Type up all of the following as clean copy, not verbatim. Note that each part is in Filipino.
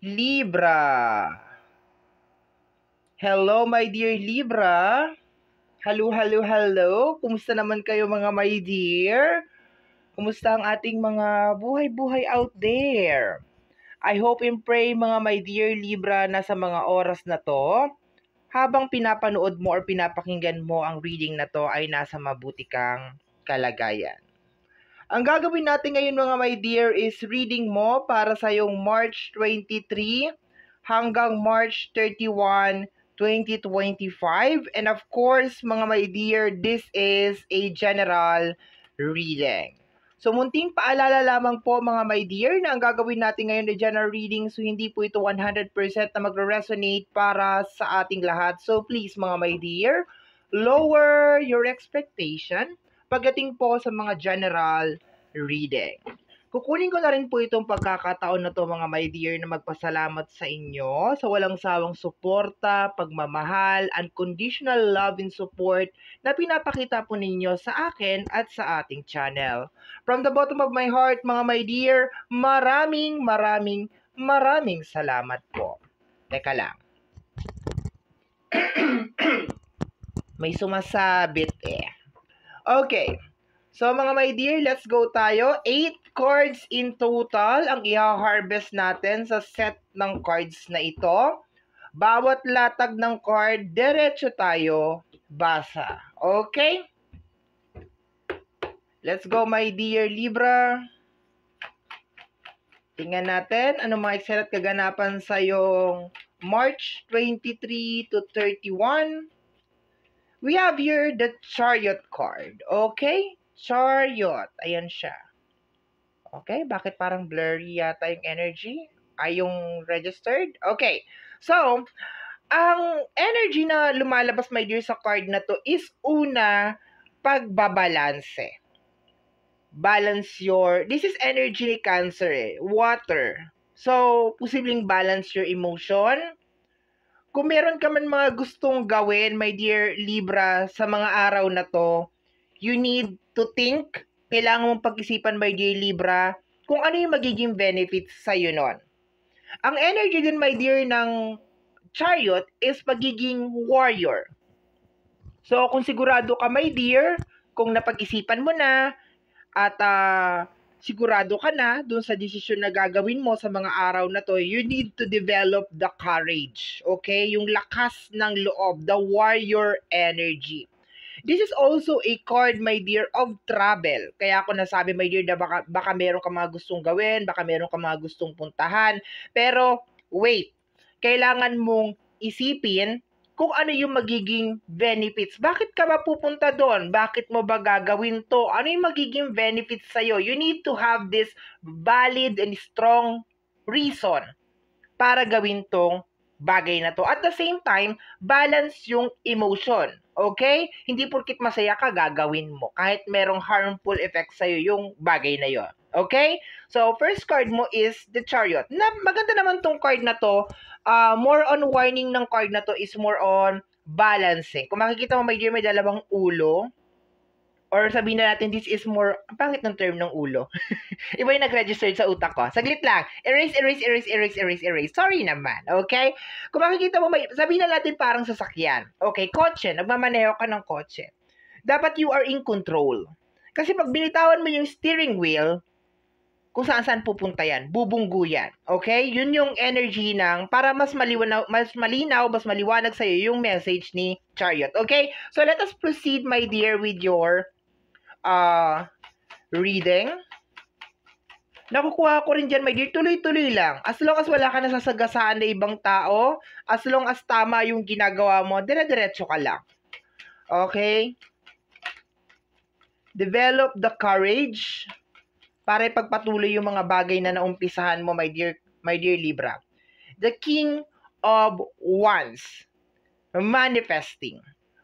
Libra. Hello, my dear Libra. Hello, hello, hello. Kumusta naman kayo mga my dear? Kumusta ang ating mga buhay-buhay out there? I hope and pray mga my dear Libra na sa mga oras na to, habang pinapanood mo or pinapakinggan mo ang reading na to ay nasa mabuti kang kalagayan. Ang gagawin natin ngayon mga my dear is reading mo para sa yung March 23 hanggang March 31, 2025. And of course, mga my dear, this is a general reading. So, munting paalala lamang po mga my dear na ang gagawin natin ngayon ay general reading. So, hindi po ito 100% na magre-resonate para sa ating lahat. So, please mga my dear, lower your expectation pagdating po sa mga general reading. Kukunin ko na rin po itong pagkakataon na to mga my dear na magpasalamat sa inyo sa walang sawang suporta, pagmamahal, unconditional love and support na pinapakita po ninyo sa akin at sa ating channel. From the bottom of my heart mga my dear, maraming salamat po. Teka lang. May sumasabit eh. Okay. So mga my dear, let's go tayo. 8 cards in total ang i-harvest natin sa set ng cards na ito. Bawat latag ng card, diretso tayo basa. Okay? Let's go my dear Libra. Tingnan natin anong mga excited kaganapan sa yung March 23 to 31. We have here the Chariot card. Okay? Chariot. Ayan siya. Okay, bakit parang blurry yata yung energy? Ay, yung registered? Okay. So, ang energy na lumalabas, my dear, sa card na to is una, pagbabalanse. Balance your... This is energy ni Cancer eh. Water. So, posibleng balance your emotion. Kung meron ka man mga gustong gawin, my dear Libra, sa mga araw na to, you need to think, kailangan mong pag-isipan my dear Libra, kung ano yung magiging benefits sa'yo nun. Ang energy din my dear ng Chariot is pagiging warrior. So kung sigurado ka my dear, kung napag-isipan mo na, at sigurado ka na dun sa desisyon na gagawin mo sa mga araw na to, you need to develop the courage. Okay? Yung lakas ng loob, the warrior energy. This is also a card, my dear, of travel. Kaya ako nasabi, my dear, na baka meron ka mga gustong gawin, baka meron ka mga gustong puntahan. Pero, wait, kailangan mong isipin kung ano yung magiging benefits. Bakit ka ba pupunta doon? Bakit mo ba gagawin to? Ano yung magiging benefits sa'yo? You need to have this valid and strong reason para gawin tong bagay na to. At the same time, balance yung emotion. Okay? Hindi porkit masaya ka, gagawin mo. Kahit merong harmful effects sa'yo yung bagay na yon. Okay? So, first card mo is the Chariot. Maganda naman tong card na to. More on warning ng card na to is more on balancing. Kung makikita mo, my dear, may dalawang ulo. Or sabihin na natin, this is more, ang pangit ng term ng ulo. Iba yung nag-register sa utak ko. Saglit lang. Erase. Sorry naman. Okay? Kung makikita mo, sabihin na natin parang sasakyan. Okay, kotse. Nagmamaneho ka ng kotse. Dapat you are in control. Kasi pag binitawan mo yung steering wheel, kung saan pupunta yan, bubunggu yan. Okay? Yun yung energy ng, para mas malinaw, mas maliwanag sa'yo yung message ni Chariot. Okay? So, let us proceed, my dear, with your reading. Nakukuha ko rin dyan, my dear, tuloy-tuloy lang. As long as wala ka nasasagasaan na ibang tao, as long as tama yung ginagawa mo, dire-diretso ka lang. Okay? Develop the courage para ipagpatuloy yung mga bagay na naumpisahan mo, my dear Libra. The King of Wands. Manifesting.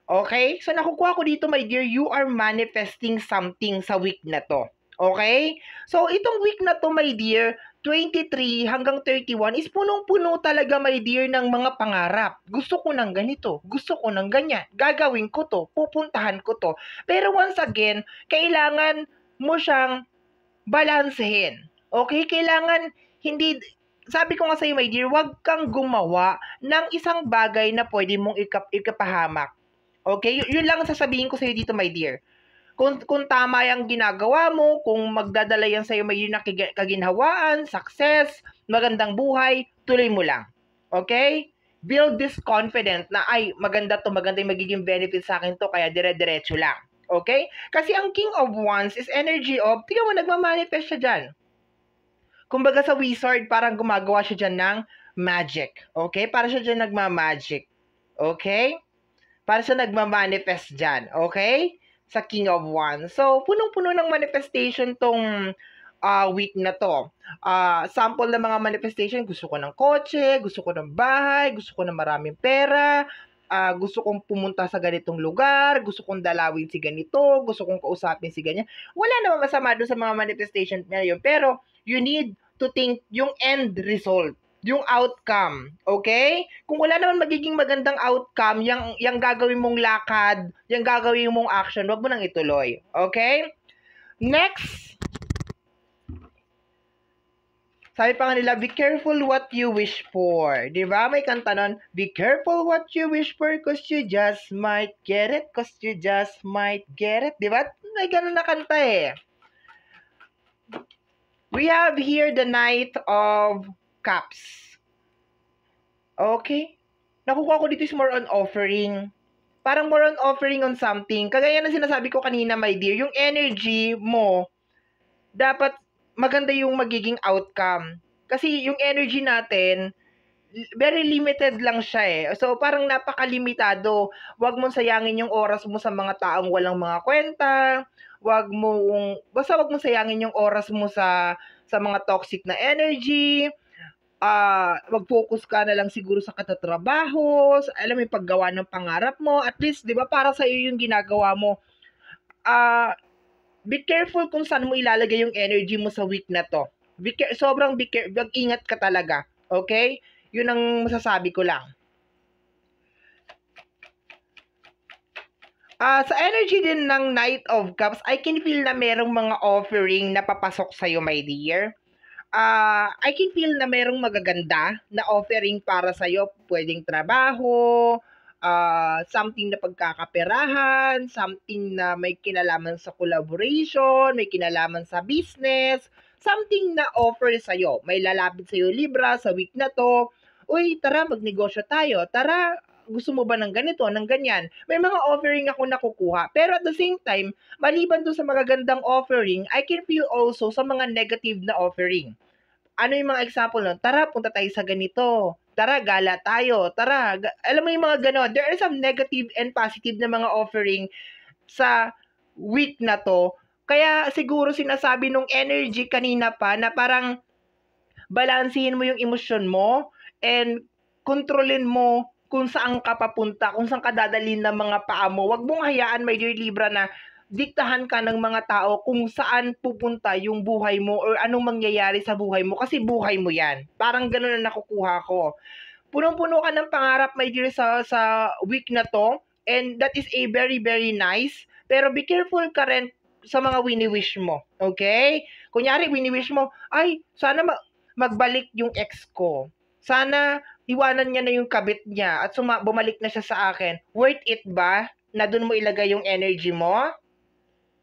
Okay? So, nakukuha ko dito, my dear, you are manifesting something sa week na to. Okay? So, itong week na to, my dear, 23 hanggang 31 is punong-puno talaga, my dear, ng mga pangarap. Gusto ko ng ganito. Gusto ko ng ganyan. Gagawin ko to. Pupuntahan ko to. Pero once again, kailangan mo siyang balansehin. Okay? Kailangan hindi sabi ko nga sa'yo, my dear, huwag kang gumawa ng isang bagay na pwede mong ikapahamak. Okay? Yun lang ang sasabihin ko sa'yo dito, my dear. Kung tama yung ginagawa mo, kung magdadala yan sa'yo may na kaginhawaan, success, magandang buhay, tuloy mo lang. Okay? Build this confidence na, ay, maganda yung magiging benefit sa akin to, kaya dire-diretso lang. Okay? Kasi ang King of Wands is energy of, tingnan mo, nagmamanifest siya dyan. Kumbaga sa wizard, parang gumagawa siya dyan ng magic. Okay? Para siya dyan nagmamagic. Okay? Para siya nagmamanifest dyan. Okay? Sa King of Wands. So, punong-puno ng manifestation tong week na to. Sample ng mga manifestation, gusto ko ng kotse, gusto ko ng bahay, gusto ko ng maraming pera, gusto kong pumunta sa ganitong lugar, gusto kong dalawin si ganito, gusto kong kausapin si ganyan. Wala namang masama doon sa mga manifestation na yun. Pero, you need to think yung end result, yung outcome, okay? Kung wala naman magiging magandang outcome, yung gagawin mong lakad, yung gagawin mong action, wag mo nang ituloy, okay? Next, sabi pa nga nila, be careful what you wish for. Di ba? May kanta nun, be careful what you wish for cause you just might get it, cause you just might get it. Di ba? May ganun na kanta eh. We have here the Knight of Cups. Okay? Nakukuha ko dito is more on offering. Parang more on offering on something. Kagaya na sinasabi ko kanina, my dear, yung energy mo, dapat maganda yung magiging outcome. Kasi yung energy natin, very limited lang siya eh. So, parang napakalimitado. Huwag mong sayangin yung oras mo sa mga taong walang mga kwenta. Basta wag mong sayangin yung oras mo sa mga toxic na energy. Mag-focus ka na lang siguro sa katatrabaho, alam mo yung paggawa ng pangarap mo. At least, di ba, para sa iyo yung ginagawa mo. Be careful kung saan mo ilalagay yung energy mo sa week na to. Sobrang ingat ka talaga. Okay? Yun ang masasabi ko lang. Sa energy din ng Knight of Cups, I can feel na merong mga offering na papasok sa'yo, my dear. I can feel na merong magaganda na offering para sa'yo. Pwedeng trabaho, something na pagkakaperahan, something na may kinalaman sa collaboration, may kinalaman sa business, something na offer sa'yo. May lalapit sa'yo Libra sa week na to. Uy, tara, magnegosyo tayo. Tara, gusto mo ba ng ganito, ng ganyan? May mga offering ako nakukuha. Pero at the same time, maliban doon sa magagandang offering, I can feel also sa mga negative na offering. Ano yung mga example nun? Tara, punta tayo sa ganito. Tara, gala tayo. Tara, alam mo yung mga ganon. There are some negative and positive na mga offering sa week na to. Kaya siguro sinasabi nung energy kanina pa na parang balansihin mo yung emosyon mo and kontrolin mo kung saan ka papunta, kung saan ka dadalhin ng mga paa mo. Huwag mong hayaan, my dear Libra, na diktahan ka ng mga tao kung saan pupunta yung buhay mo or anong mangyayari sa buhay mo kasi buhay mo yan. Parang ganun na nakukuha ko. Punong-puno ka ng pangarap, my dear, sa week na to, and that is a very, very nice. Pero be careful ka rin sa mga wini-wish mo. Okay? Kunyari, wini-wish mo, ay, sana magbalik yung ex ko. Sana iwanan niya na yung kabit niya at bumalik na siya sa akin. Worth it ba na doon mo ilagay yung energy mo?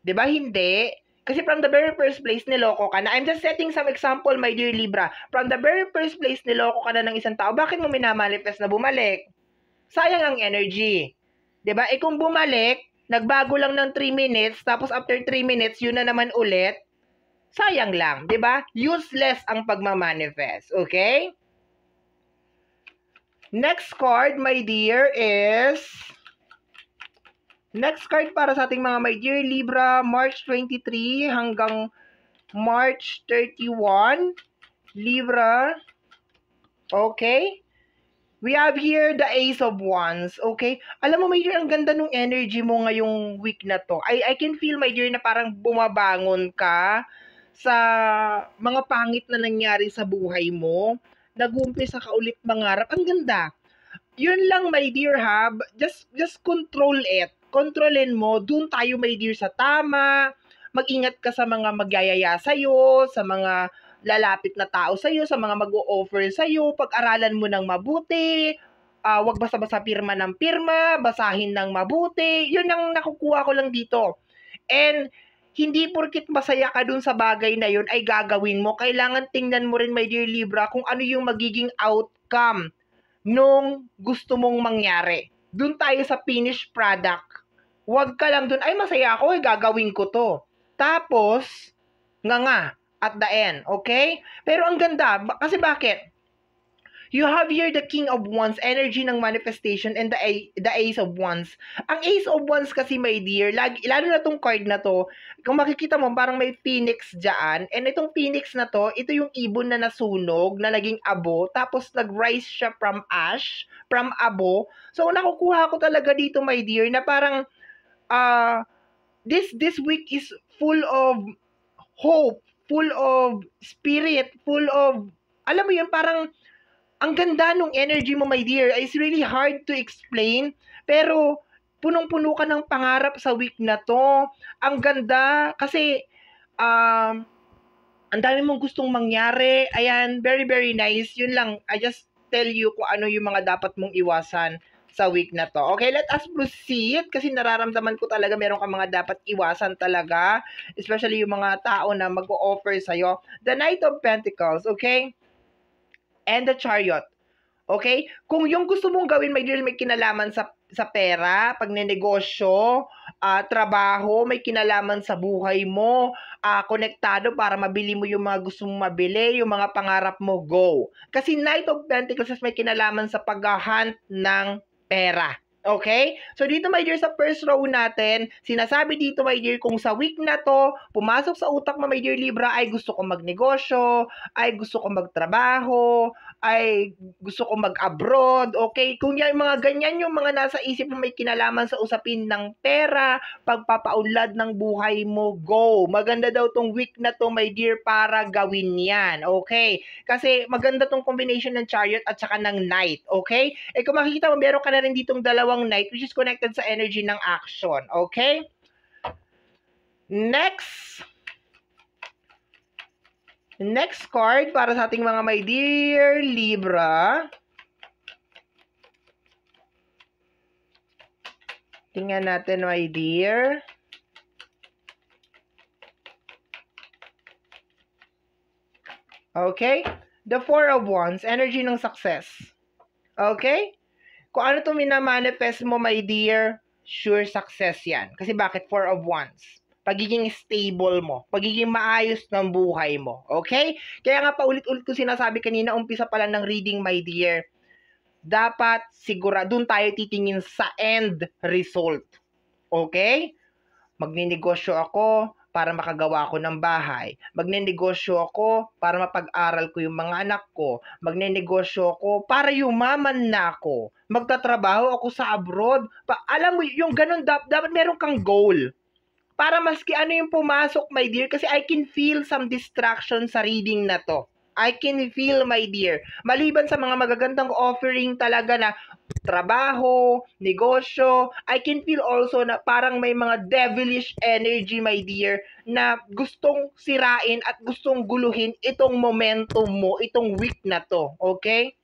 'Di ba? Hindi. Kasi from the very first place, niloko ka na. I'm just setting some example, my dear Libra. From the very first place, niloko ka na ng isang tao. Bakit mo minamanifest na bumalik? Sayang ang energy. 'Di ba? Eh kung bumalik, nagbago lang ng 3 minutes, tapos after 3 minutes, yun na naman ulit, sayang lang. 'Di ba? Useless ang pagmamanifest. Okay? Next card, my dear, is... Next card para sa ating mga my dear Libra, March 23 hanggang March 31. Libra. Okay? We have here the Ace of Wands. Okay? Alam mo, my dear, ang ganda ng energy mo ngayong week na to. I can feel, my dear, na parang bumabangon ka sa mga pangit na nangyari sa buhay mo. Nag-uumpisa ka ulit mangarap. Ang ganda. Yun lang, my dear, ha? Just control it. Kontrolin mo. Doon tayo, my dear, sa tama. Mag-ingat ka sa mga magyayaya sa'yo, sa mga lalapit na tao sa'yo, sa mga mag-o-offer sa'yo, pag-aralan mo ng mabuti, wag basta-basta pirma ng pirma, basahin ng mabuti, yun ang nakukuha ko lang dito. And hindi porkit masaya ka dun sa bagay na yun ay gagawin mo. Kailangan tingnan mo rin, my dear Libra, kung ano yung magiging outcome nung gusto mong mangyari. Dun tayo sa finished product. Huwag ka lang dun, ay masaya ako, gagawin ko to. Tapos, nga at the end, okay? Pero ang ganda, kasi bakit? You have here the King of Wands, energy ng manifestation, and the Ace of Wands. Ang Ace of Wands kasi, my dear, lalo na tong card na to, kung makikita mo, parang may phoenix dyan, and itong phoenix na to, ito yung ibon na nasunog, na naging abo, tapos nag-rise siya from ash, from abo. So, nakukuha ko talaga dito, my dear, na parang, this week is full of hope, full of spirit, full of, alam mo yun, parang, ang ganda nung energy mo, my dear. It's really hard to explain, pero punong-puno ka ng pangarap sa week na to. Ang ganda, kasi ang dami mong gustong mangyari. Ayan, very, very nice. Yun lang, I just tell you kung ano yung mga dapat mong iwasan sa week na to. Okay, let us proceed, kasi nararamdaman ko talaga meron ka mga dapat iwasan talaga, especially yung mga tao na mag-o-offer sa'yo. The Knight of Pentacles, okay? And the Chariot. Okay? Kung yung gusto mong gawin, my dear, may kinalaman sa pera, pagnenegosyo, trabaho, may kinalaman sa buhay mo, konektado para mabili mo yung mga gusto mong mabili, yung mga pangarap mo, go. Kasi Knight of Pentacles may kinalaman sa pag-hunt ng pera. Okay? So, dito, my dear, sa first row natin, sinasabi dito, my dear, kung sa week na to, pumasok sa utak mo, my dear Libra, ay gusto ko magnegosyo, ay gusto ko magtrabaho, ay gusto ko mag-abroad, okay? Kung yung mga ganyan yung mga nasa isip mo may kinalaman sa usapin ng pera, pagpapaunlad ng buhay mo, go! Maganda daw tong week na to, my dear, para gawin yan, okay? Kasi maganda tong combination ng Chariot at saka ng Knight, okay? Eh kung makikita mo, meron ka na rin ditong dalawang Knight which is connected sa energy ng action, okay? Next card para sa ating mga my dear Libra. Tingnan natin, my dear. Okay? The Four of Wands, energy ng success. Okay? Kung ano ito minamanifest mo, my dear, sure success yan. Kasi bakit? Four of Wands. Pagiging stable mo, pagiging maayos ng buhay mo. Okay? Kaya nga paulit-ulit ko sinasabi kanina, umpisa pa lang ng reading, my dear. Dapat doon tayo titingin sa end result. Okay? Magninegosyo ako para makagawa ko ng bahay. Magnenegosyo ako para mapag-aral ko yung mga anak ko. Magnenegosyo ako para yumaman na ako. Magtatrabaho ako sa abroad. Alam mo, yung ganun, dapat meron kang goal. Para maski ano yung pumasok, my dear, kasi I can feel some distraction sa reading na to. I can feel, my dear. Maliban sa mga magagandang offering talaga na trabaho, negosyo, I can feel also na parang may mga devilish energy, my dear, na gustong sirain at gustong guluhin itong momentum mo, itong week na to. Okay?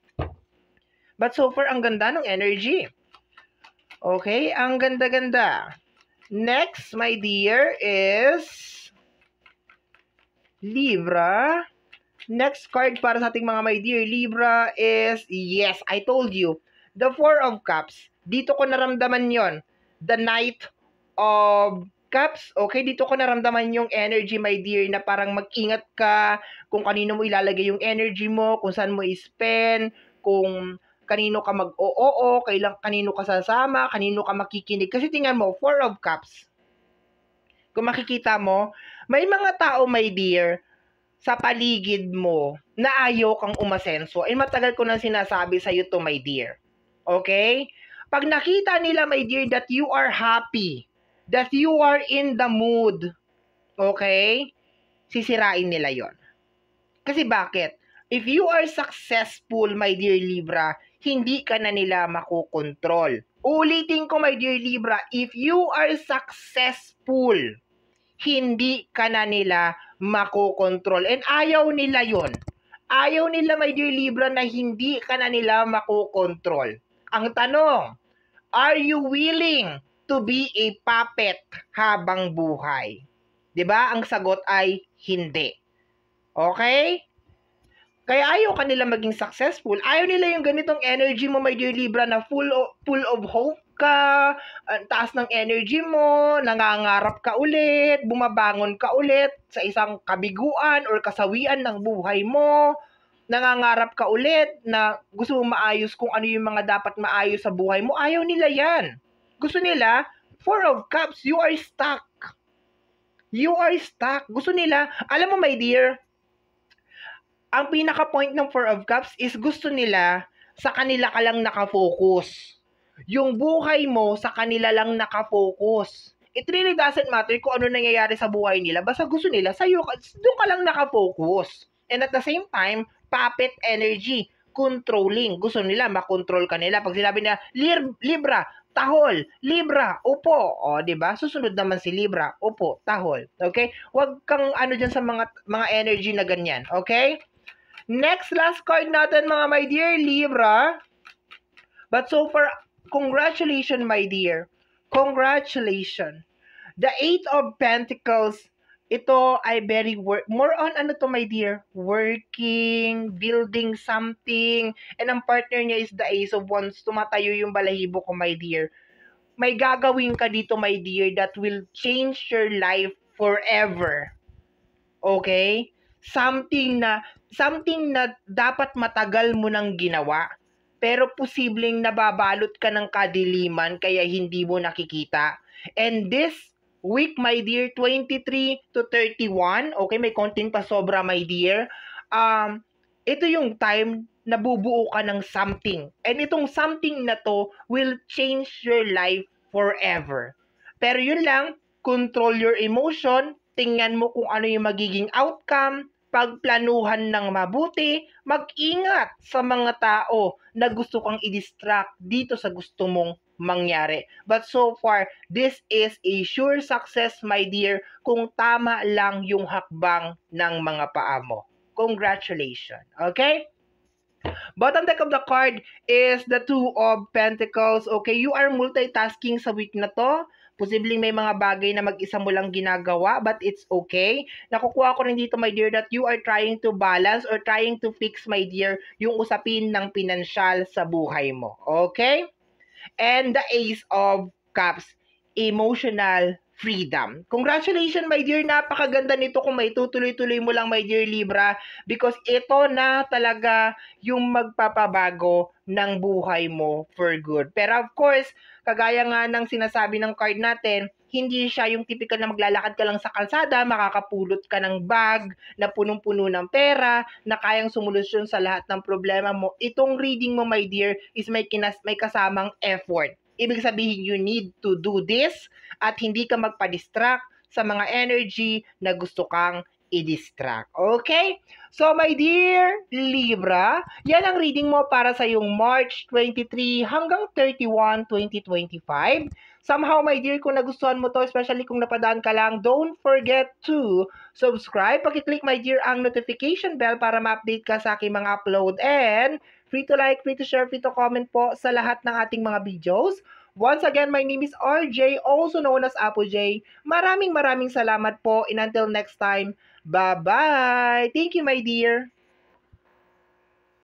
But so far, ang ganda ng energy. Okay? Ang ganda-ganda. Next, my dear, is Libra. Next card para sa ating mga my dear Libra is, yes, I told you, the Four of Cups. Dito ko naramdaman yon, the Knight of Cups. Okay, dito ko naramdaman yung energy, my dear, na parang mag-ingat ka kung kanino mo ilalagay yung energy mo, kung saan mo i-spend, kung kanino ka mag-oo, kanino ka sasama, kanino ka makikinig. Kasi tingnan mo, Four of Cups. Kung makikita mo, may mga tao, my dear, sa paligid mo na ayaw kang umasenso. Eh, matagal ko na sinasabi sa iyo to, my dear. Okay? Pag nakita nila, my dear, that you are happy, that you are in the mood, okay? Sisirain nila yon. Kasi bakit? If you are successful, my dear Libra, hindi ka na nila makukontrol. Ulitin ko, my dear Libra, if you are successful, hindi ka na nila makokontrol. And ayaw nila yon. Ayaw nila, my dear Libra, na hindi ka na nila makokontrol. Ang tanong, are you willing to be a puppet habang buhay? 'Di ba? Ang sagot ay hindi. Okay? Kaya ayaw ka nila maging successful. Ayaw nila yung ganitong energy mo, my dear Libra, na full of hope ka, ang taas ng energy mo, nangangarap ka ulit, bumabangon ka ulit sa isang kabiguan or kasawian ng buhay mo, nangangarap ka ulit na gusto mo maayos kung ano yung mga dapat maayos sa buhay mo. Ayaw nila yan. Gusto nila, Four of Cups, you are stuck. You are stuck. Gusto nila, alam mo, my dear, ang pinaka-point ng Four of Cups is gusto nila sa kanila ka lang nakafocus. Yung buhay mo sa kanila lang nakafocus. It really doesn't matter kung ano nangyayari sa buhay nila. Basta gusto nila, sa'yo, doon ka lang nakafocus. And at the same time, puppet energy, controlling. Gusto nila, makontrol ka nila. Pag sinabi nila, Libra, tahol, Libra, upo. O, diba? Susunod naman si Libra, upo, tahol. Okay? Huwag kang ano dyan sa mga energy na ganyan. Okay? Next, last card natin, mga my dear Libra. But so far, congratulations, my dear. Congratulations. The Eight of Pentacles, ito ay very more on ano to, my dear? Working, building something. And ang partner niya is the Ace of Wands. Tumatayo yung balahibo ko, my dear. May gagawin ka dito, my dear, that will change your life forever. Okay? Something na dapat matagal mo nang ginawa, pero posibleng nababalot ka ng kadiliman kaya hindi mo nakikita. And this week, my dear, 23 to 31, okay, may konting pa sobra, my dear, ito yung time na bubuo ka ng something. And itong something na to will change your life forever. Pero yun lang, control your emotion, tingnan mo kung ano yung magiging outcome, pagplanuhan ng mabuti, mag-ingat sa mga tao na gusto kang i-distract dito sa gusto mong mangyari. But so far, this is a sure success, my dear, kung tama lang yung hakbang ng mga paa mo. Congratulations. Okay? Bottom deck of the card is the Two of Pentacles. Okay, you are multitasking sa week na to. Posibleng may mga bagay na mag-isa mo lang ginagawa, but it's okay. Nakukuha ko rin dito, my dear, that you are trying to balance or trying to fix, my dear, yung usapin ng pinansyal sa buhay mo. Okay? And the Ace of Cups, emotional freedom. Congratulations, my dear. Napakaganda nito kung may tutuloy-tuloy mo lang, my dear Libra, because ito na talaga yung magpapabago ng buhay mo for good. Pero of course, kagaya nga ng sinasabi ng card natin, hindi siya yung typical na maglalakad ka lang sa kalsada, makakapulot ka ng bag na punong-puno ng pera, na kayang sumulusyon sa lahat ng problema mo. Itong reading mo, my dear, is may kasamang effort. Ibig sabihin, you need to do this at hindi ka magpa-distract sa mga energy na gusto kang i-distract. Okay? So, my dear Libra, yan ang reading mo para sa yung March 23 hanggang 31, 2025. Somehow, my dear, kung nagustuhan mo to, especially kung napadaan ka lang, don't forget to subscribe. Paki-click, my dear, ang notification bell para ma-update ka sa aking mga upload. And free to like, free to share, free to comment po sa lahat ng ating mga videos. Once again, my name is RJ, also known as Apo J. Maraming salamat po. And until next time, bye-bye. Thank you, my dear.